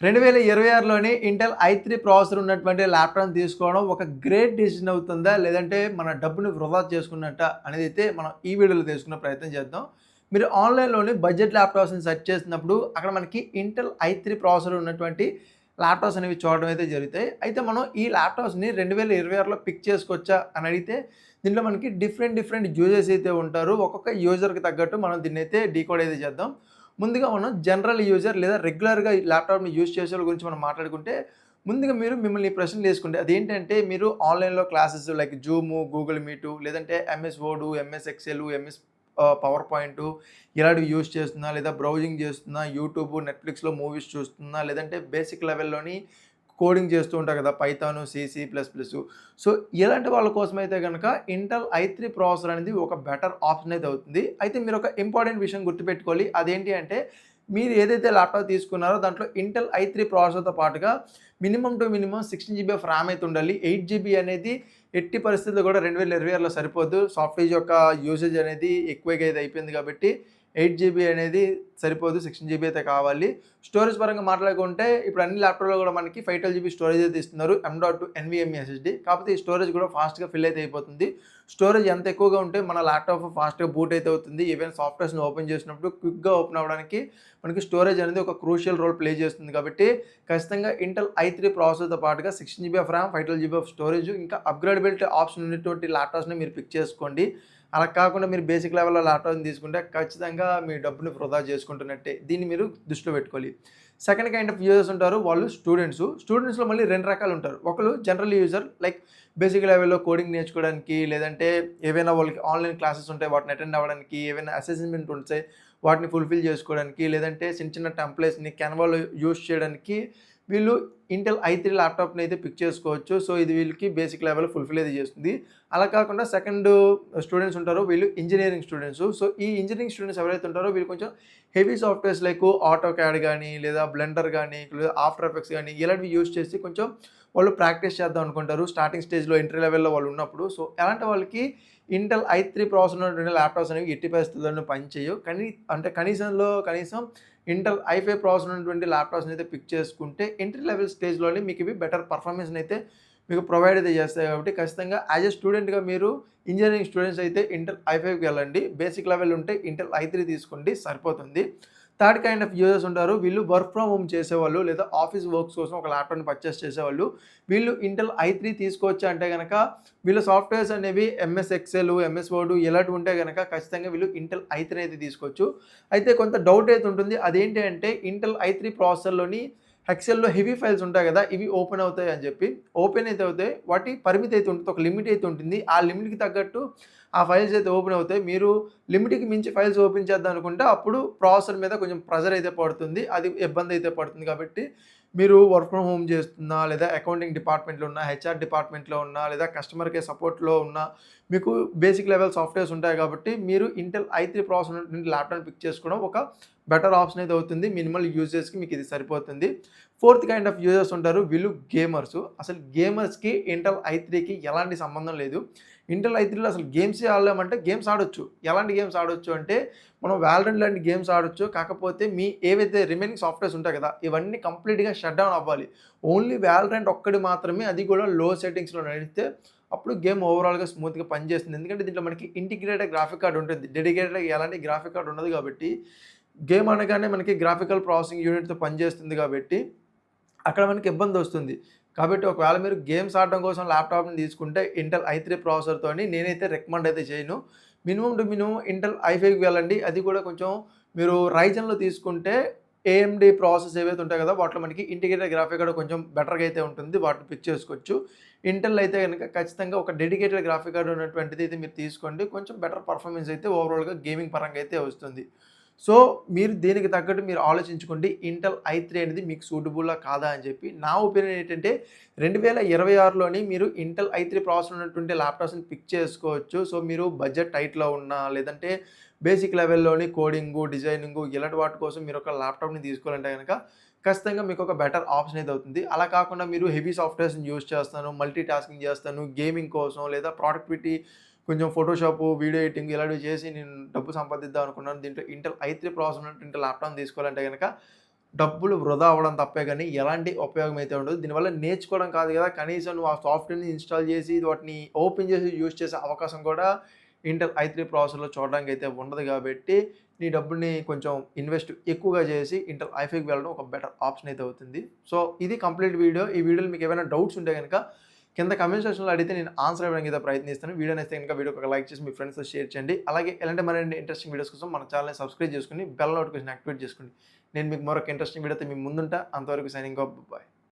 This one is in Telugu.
2026లోని ఇంటెల్ ఐ3 ప్రాసెసర్ ఉన్నటువంటి ల్యాప్‌టాప్‌ని తీసుకోవడం ఒక గ్రేట్ డెసిషన్ అవుతుందా? లేదంటే మన డబ్బుని వృధా చేసుకున్నట్టా? అనేదైతే మనం ఈ వీడియోలో తెలుసుకునే ప్రయత్నం చేద్దాం. మీరు ఆన్‌లైన్‌లోని బడ్జెట్ ల్యాప్‌టాప్స్‌ని సెర్చ్ చేసినప్పుడు అక్కడ మనకి ఇంటెల్ ఐ3 ప్రాసెసర్ ఉన్నటువంటి ల్యాప్‌టాప్స్ అనేవి చూడడం అయితే జరుగుతాయి. అయితే మనం ఈ ల్యాప్‌టాప్స్‌ని 2026లో పిక్ చేసుకోవచ్చా అని అడిగితే దీంట్లో మనకి డిఫరెంట్ యూజర్స్ అయితే ఉంటారు. ఒక్కొక్క యూజర్‌కి తగ్గట్టు మనం దీన్నైతే డీకోడ్ అయితే చేద్దాం. ముందుగా మనం జనరల్ యూజర్ లేదా రెగ్యులర్‌గా ఈ ల్యాప్‌టాప్‌ని యూజ్ చేసేవాళ్ళ గురించి మనం మాట్లాడుకుంటే, ముందుగా మిమ్మల్ని ఈ ప్రశ్నలు వేసుకుంటే అదేంటంటే మీరు ఆన్‌లైన్‌లో classes like Zoom, Google Meet లేదంటే MS Word, MS Excel, MS PowerPoint ఇలాంటివి యూజ్ చేస్తున్నా, లేదా బ్రౌజింగ్ చేస్తున్నా, యూట్యూబ్, నెట్‌ఫ్లిక్స్‌లో మూవీస్ చూస్తున్నా, లేదంటే బేసిక్ లెవెల్‌లోని కోడింగ్ చేస్తూ ఉంటారు కదా! Python, C++. సో, ఇలాంటి వాళ్ళ కోసమైతే గనక ఇంటెల్ ఐ3 ప్రాసెసర్ అనేది ఒక బెటర్ ఆప్షన్ అయితే అవుతుంది. అయితే మీరొక ఇంపార్టెంట్ విషయం గుర్తుపెట్టుకోవాలి. అదేంటి అంటే మీరు ఏదైతే ల్యాప్‌టాప్ తీసుకున్నారో దాంట్లో ఇంటెల్ ఐ3 ప్రాసెసర్‌తో పాటుగా మినిమమ్ 16 జీబీ ఆఫ్ ర్యామ్ అయితే ఉండాలి. 8 జీబీ అనేది ఎట్టి పరిస్థితుల్లో కూడా 2026లో సరిపోదు. సాఫ్ట్‌వేర్ యొక్క యూసేజ్ అనేది ఎక్కువగా అయితే అయిపోయింది కాబట్టి 8 జీబీ అనేది సరిపోదు. 16 జీబీ అయితే కావాలి. స్టోరేజ్ పరంగా మాట్లాడుకుంటే ఇప్పుడు అన్ని ల్యాప్‌టాప్‌లో కూడా మనకి 512 జీబీ స్టోరేజ్ అయితే ఇస్తున్నారు. M.2 NVMe SSD. కాకపోతే ఈ స్టోరేజ్ కూడా ఫాస్ట్‌గా ఫిల్ అయితే అయిపోతుంది. స్టోరేజ్ ఎంత ఎక్కువగా ఉంటే మన ల్యాప్‌టాప్ ఫాస్ట్‌గా బూట్ అయితే అవుతుంది. ఈవెన్ సాఫ్ట్‌వేర్స్‌ని ఓపెన్ చేసినప్పుడు క్విక్‌గా ఓపెన్ అవ్వడానికి మనకి స్టోరేజ్ అనేది ఒక క్రూషియల్ రోల్ ప్లే చేస్తుంది కాబట్టి ఖచ్చితంగా ఇంటెల్ ఐ3 ప్రాసెసర్‌తో పాటుగా 16 GB of RAM, 512 GB of storage ఇంకా అప్‌గ్రేడబిలిటీ ఆప్షన్ ఉన్నటువంటి ల్యాప్‌టాప్స్‌ని మీరు పిక్ చేసుకోండి. అలా కాకుండా మీరు బేసిక్ లెవెల్‌లో ల్యాప్‌టాప్‌ని తీసుకుంటే ఖచ్చితంగా మీ డబ్బుని వృధా చేసుకుంటున్నట్టే. దీన్ని మీరు దృష్టిలో పెట్టుకోవాలి. సెకండ్ కైండ్ ఆఫ్ యూజర్స్ ఉంటారు. వాళ్ళు స్టూడెంట్సు. స్టూడెంట్స్‌లో మళ్ళీ 2 రకాలు ఉంటారు. ఒకళ్ళు జనరల్ యూజర్ లైక్ బేసిక్ లెవెల్‌లో కోడింగ్ నేర్చుకోవడానికి, లేదంటే ఏవైనా వాళ్ళకి ఆన్‌లైన్ క్లాసెస్ ఉంటాయి. వాటిని అటెండ్ అవ్వడానికి, ఏవైనా అసెస్మెంట్ ఉంటే వాటిని ఫుల్‌ఫిల్ చేసుకోవడానికి, లేదంటే చిన్న టెంప్లేట్స్‌ని కెన్వాలో యూజ్ చేయడానికి వీళ్ళు ఇంటెల్ ఐ3 ల్యాప్‌టాప్‌ని అయితే పిక్ చేసుకోవచ్చు. సో, ఇది వీళ్ళకి బేసిక్ లెవెల్ ఫుల్‌ఫిల్ అయితే చేస్తుంది. అలా కాకుండా సెకండ్ స్టూడెంట్స్ ఉంటారో వీళ్ళు ఇంజినీరింగ్ స్టూడెంట్స్. సో, ఈ ఇంజినీరింగ్ స్టూడెంట్స్ ఎవరైతే ఉంటారో వీళ్ళు కొంచెం హెవీ సాఫ్ట్‌వేర్స్ లైక్ ఆటోకాడ్ గానీ, లేదా బ్లెండర్ గానీ, లేదా ఆఫ్టర్ ఎఫెక్ట్స్ గానీ ఇలాంటివి యూజ్ చేసి కొంచెం వాళ్ళు ప్రాక్టీస్ చేద్దాం అనుకుంటారు. స్టార్టింగ్ స్టేజ్‌లో ఎంట్రీ లెవెల్‌లో వాళ్ళు ఉన్నప్పుడు. సో, అలాంటి వాళ్ళకి ఇంటెల్ ఐ3 ప్రాసెసర్ ఉన్నటువంటి ల్యాప్‌టాప్స్ అనేవి ఎట్టి పరిస్థితుల్లోనూ పనిచేయవు. కనీసం ఇంటెల్ ఐ5 ప్రాసెసర్ ఉన్నటువంటి ల్యాప్‌టాప్స్‌ని అయితే పిక్ చేసుకుంటే ఎంట్రీ లెవెల్ స్టేజ్‌లోనే మీకు ఇవి బెటర్ పర్ఫార్మెన్స్‌ని అయితే మీకు ప్రొవైడ్ అయితే చేస్తాయి కాబట్టి ఖచ్చితంగా యాజ్ ఎ స్టూడెంట్‌గా మీరు ఇంజినీరింగ్ స్టూడెంట్స్ అయితే ఇంటెల్ ఐ5కి వెళ్ళండి. బేసిక్ లెవెల్ ఉంటే ఇంటెల్ ఐ3 తీసుకోండి సరిపోతుంది. థర్డ్ కైండ్ ఆఫ్ యూజర్స్ ఉంటారు. వీళ్ళు వర్క్ ఫ్రమ్ హోమ్ చేసేవాళ్ళు లేదా ఆఫీస్ వర్క్స్ కోసం ఒక ల్యాప్‌టాప్‌ని పర్చేస్ చేసేవాళ్ళు. వీళ్ళు ఇంటెల్ ఐ3 తీసుకోవచ్చా అంటే గనక వీళ్ళ సాఫ్ట్‌వేర్స్ అనేవి ఎంఎస్ ఎక్సెల్, ఎంఎస్ వర్డ్ ఇలాంటివి ఉంటే గనక ఖచ్చితంగా వీళ్ళు ఇంటెల్ ఐ3 అయితే తీసుకోవచ్చు. అయితే కొంత డౌట్ అయితే ఉంటుంది. అదేంటి అంటే ఇంటెల్ ఐ3 ప్రాసెసర్‌లోని ఎక్సెల్‌లో హెవీ ఫైల్స్ ఉంటాయి గదా! ఇవి ఓపెన్ అవుతాయి అని చెప్పి. ఓపెన్ అయితే అవుతాయి. వాటి పరిమితి అయితే ఉంటుంది. ఒక లిమిట్ అయితే ఉంటుంది. ఆ లిమిట్‌కి తగ్గట్టు ఆ ఫైల్స్ అయితే ఓపెన్ అవుతాయి. మీరు లిమిట్‌కి మించి ఫైల్స్ ఓపెన్ చేద్దాం అనుకుంటే అప్పుడు ప్రాసెసర్ మీద కొంచెం ప్రెషర్ అయితే పడుతుంది. అది ఇబ్బంది అయితే పడుతుంది కాబట్టి మీరు వర్క్ ఫ్రమ్ హోమ్ చేస్తున్నా, లేదా అకౌంటింగ్ డిపార్ట్మెంట్‌లో ఉన్నా, హెచ్ఆర్ డిపార్ట్మెంట్‌లో ఉన్నా, లేదా కస్టమర్ కేర్ సపోర్ట్‌లో ఉన్నా, మీకు బేసిక్ లెవెల్ సాఫ్ట్‌వేర్స్ ఉంటాయి కాబట్టి మీరు ఇంటెల్ ఐ3 ప్రాసెసర్ ఉన్నటువంటి ల్యాప్‌టాప్‌ని పిక్ చేసుకోవడం ఒక బెటర్ ఆప్షన్ అయితే అవుతుంది. మినిమల్ యూజెస్‌కి మీకు ఇది సరిపోతుంది. ఫోర్త్ కైండ్ ఆఫ్ యూజర్స్ ఉంటారు. వీళ్ళు గేమర్సు. అసలు గేమర్స్‌కి ఇంటెల్ ఐ3కి ఎలాంటి సంబంధం లేదు. ఇంటెల్ ఐ3లో అసలు గేమ్సే ఆడలేమంటే గేమ్స్ ఆడొచ్చు. ఎలాంటి గేమ్స్ ఆడొచ్చు అంటే మనం వాలరెంట్ లాంటి గేమ్స్ ఆడొచ్చు. కాకపోతే మీ ఏవైతే రిమైనింగ్ సాఫ్ట్‌వేర్స్ ఉంటాయి కదా! ఇవన్నీ కంప్లీట్‌గా షట్ డౌన్ అవ్వాలి. ఓన్లీ వాలరెంట్ ఒక్కటి మాత్రమే అది కూడా లో సెట్టింగ్స్‌లో నడిస్తే అప్పుడు గేమ్ ఓవరాల్‌గా స్మూత్‌గా పనిచేస్తుంది. ఎందుకంటే దీంట్లో మనకి ఇంటిగ్రేటెడ్ గ్రాఫిక్ కార్డ్ ఉంటుంది. డెడికేటెడ్‌గా ఎలాంటి గ్రాఫిక్ కార్డ్ ఉండదు కాబట్టి గేమ్ అనగానే మనకి గ్రాఫికల్ ప్రాసెసింగ్ యూనిట్‌తో పనిచేస్తుంది కాబట్టి అక్కడ మనకి ఇబ్బందొస్తుంది. కాబట్టి ఒకవేళ మీరు గేమ్స్ ఆడడం కోసం ల్యాప్‌టాప్‌ని తీసుకుంటే ఇంటెల్ ఐ3 ప్రాసెసర్‌తోని నేనైతే రికమెండ్ అయితే చేయను. మినిమమ్ ఇంటెల్ ఐ5కి వెళ్ళండి. అది కూడా కొంచెం మీరు రైజన్‌లో తీసుకుంటే ఏఎండీ ప్రాసెస్ ఏవైతే ఉంటాయో కదా! వాటిలో మనకి ఇంటిగ్రేటెడ్ గ్రాఫిక్ కార్డ్ కొంచెం బెటర్‌గా అయితే ఉంటుంది. వాటిని పిక్ చేసుకోవచ్చు. ఇంటెల్ అయితే గనుక ఖచ్చితంగా ఒక డెడికేటెడ్ గ్రాఫిక్ కార్డ్ ఉన్నటువంటిది అయితే మీరు తీసుకోండి. కొంచెం బెటర్ పర్ఫార్మెన్స్ అయితే ఓవరాల్‌గా గేమింగ్ పరంగా అయితే వస్తుంది. సో, మీరు దీనికి తగ్గట్టు మీరు ఆలోచించుకోండి. ఇంటెల్ ఐ3 అనేది మీకు సూటబులా కాదా అని చెప్పి. నా ఒపీనియన్ ఏంటంటే 2026లోని మీరు ఇంటెల్ ఐ3 ప్రాసెసర్ ఉన్నటువంటి ల్యాప్‌టాప్స్‌ని పిక్ చేసుకోవచ్చు. సో, మీరు బడ్జెట్ టైట్‌లో ఉన్నా, లేదంటే బేసిక్ లెవెల్‌లోని కోడింగు, డిజైనింగు ఇలాంటి వాటి కోసం మీరు ఒక ల్యాప్‌టాప్‌ని తీసుకోవాలంటే గనక ఖచ్చితంగా మీకు ఒక బెటర్ ఆప్షన్ అయితే అవుతుంది. అలా కాకుండా మీరు హెవీ సాఫ్ట్‌వేర్స్‌ని యూజ్ చేస్తాను, మల్టీ టాస్కింగ్ చేస్తాను, గేమింగ్ కోసం లేదా ప్రొడక్టివిటీ కొంచెం ఫోటోషాపు, వీడియో ఎడిటింగ్ ఇలాంటివి చేసి నేను డబ్బు సంపాదిద్దాం అనుకున్నాను. దీంట్లో ఇంటెల్ ఐ3 ప్రాసెసర్ ఉన్నటువంటి ల్యాప్‌టాప్ తీసుకోవాలంటే గనక డబ్బులు వృధా అవ్వడం తప్పే గానీ, ఎలాంటి ఉపయోగం అయితే ఉండదు. దీనివల్ల నేర్చుకోవడం కాదు గదా! కనీసం నువ్వు ఆ సాఫ్ట్‌వేర్‌ని ఇన్‌స్టాల్ చేసి, వాటిని ఓపెన్ చేసి యూజ్ చేసే అవకాశం కూడా ఇంటెల్ ఐ3 ప్రాసెసర్‌లో చూడడానికైతే ఉండదు గాబట్టి, నీ డబ్బుల్ని కొంచెం ఇన్వెస్ట్ ఎక్కువగా చేసి ఇంటెల్ ఐ5కి వెళ్ళడం ఒక బెటర్ ఆప్షన్ అయితే అవుతుంది. సో, ఇది కంప్లీట్ వీడియో. ఈ వీడియోలో మీకు ఏమైనా డౌట్స్ ఉంటే గనక కింద కామెంట్ సెక్షన్‌లో అడిగితే నేను ఆన్సర్ ఇవ్వడానికి అయితే ప్రయత్నిస్తాను. వీడియో నచ్చితే గనుక వీడియోకి ఒక లైక్ చేసి మీ ఫ్రెండ్స్‌తో షేర్ చేయండి. అలాగే ఇలాంటి మరిన్ని ఇంట్రెస్టింగ్ వీడియోస్ కోసం మన ఛానెల్‌ని సబ్స్క్రైబ్ చేసుకొని, బెల్ నోటిఫికేషన్ యాక్టివేట్ చేసుకోండి. నేను మీకు మరొక ఇంట్రెస్టింగ్ వీడియోతో మీ ముందుంటా. అంతవరకు సైనింగ్ ఆఫ్. బాయ్.